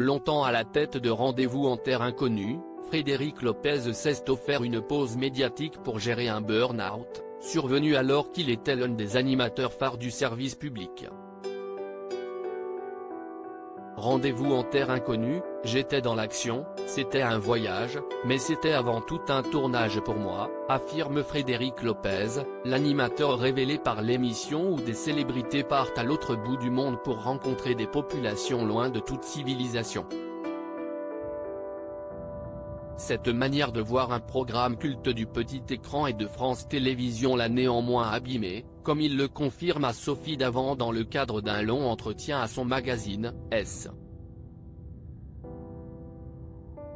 Longtemps à la tête de Rendez-vous en terre inconnue, Frédéric Lopez s'est offert une pause médiatique pour gérer un burn-out, survenu alors qu'il était l'un des animateurs phares du service public. Rendez-vous en terre inconnue, j'étais dans l'action, c'était un voyage, mais c'était avant tout un tournage pour moi, affirme Frédéric Lopez, l'animateur révélé par l'émission où des célébrités partent à l'autre bout du monde pour rencontrer des populations loin de toute civilisation. Cette manière de voir un programme culte du petit écran et de France Télévisions l'a néanmoins abîmé, comme il le confirme à Sophie Davant dans le cadre d'un long entretien à son magazine, S.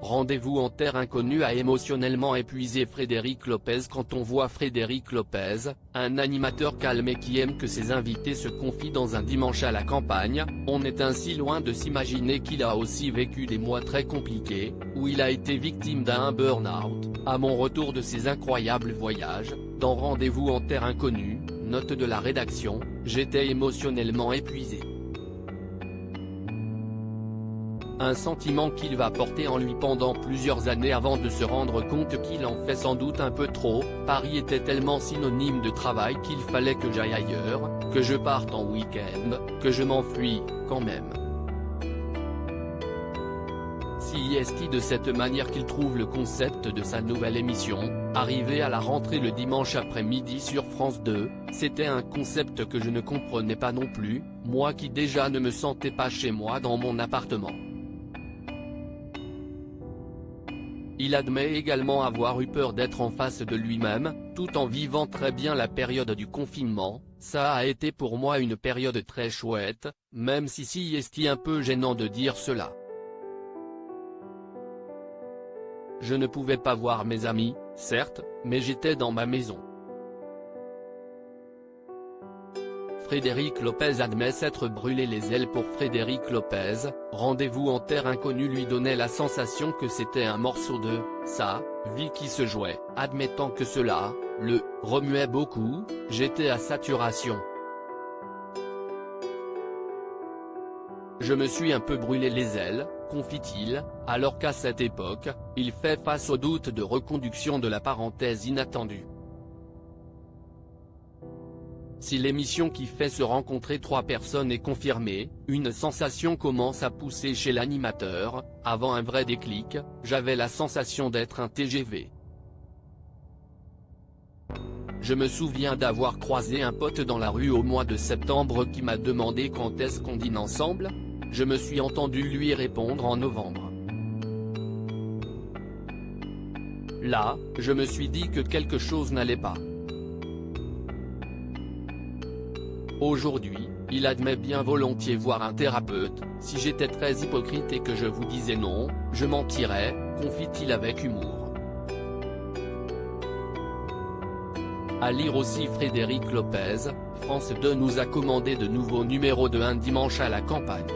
Rendez-vous en terre inconnue a émotionnellement épuisé Frédéric Lopez. Quand on voit Frédéric Lopez, un animateur calme et qui aime que ses invités se confient dans un dimanche à la campagne, on est ainsi loin de s'imaginer qu'il a aussi vécu des mois très compliqués, où il a été victime d'un burn-out. À mon retour de ces incroyables voyages, dans Rendez-vous en terre inconnue, note de la rédaction, j'étais émotionnellement épuisé. Un sentiment qu'il va porter en lui pendant plusieurs années avant de se rendre compte qu'il en fait sans doute un peu trop. Paris était tellement synonyme de travail qu'il fallait que j'aille ailleurs, que je parte en week-end, que je m'enfuis, quand même. Si est de cette manière qu'il trouve le concept de sa nouvelle émission, arrivé à la rentrée le dimanche après-midi sur France 2, c'était un concept que je ne comprenais pas non plus, moi qui déjà ne me sentais pas chez moi dans mon appartement. Il admet également avoir eu peur d'être en face de lui-même, tout en vivant très bien la période du confinement. Ça a été pour moi une période très chouette, même si est un peu gênant de dire cela. Je ne pouvais pas voir mes amis, certes, mais j'étais dans ma maison. Frédéric Lopez admet s'être brûlé les ailes. Pour Frédéric Lopez, Rendez-vous en terre inconnue lui donnait la sensation que c'était un morceau de sa vie qui se jouait, admettant que cela le remuait beaucoup. J'étais à saturation. Je me suis un peu brûlé les ailes, confie-t-il, alors qu'à cette époque, il fait face au doute de reconduction de la parenthèse inattendue. Si l'émission qui fait se rencontrer trois personnes est confirmée, une sensation commence à pousser chez l'animateur. Avant un vrai déclic, j'avais la sensation d'être un TGV. Je me souviens d'avoir croisé un pote dans la rue au mois de septembre qui m'a demandé quand est-ce qu'on dîne ensemble. Je me suis entendu lui répondre en novembre. Là, je me suis dit que quelque chose n'allait pas. Aujourd'hui, il admet bien volontiers voir un thérapeute. Si j'étais très hypocrite et que je vous disais non, je mentirais, confie-t-il avec humour. À lire aussi Frédéric Lopez, France 2 nous a commandé de nouveaux numéros de Un dimanche à la campagne.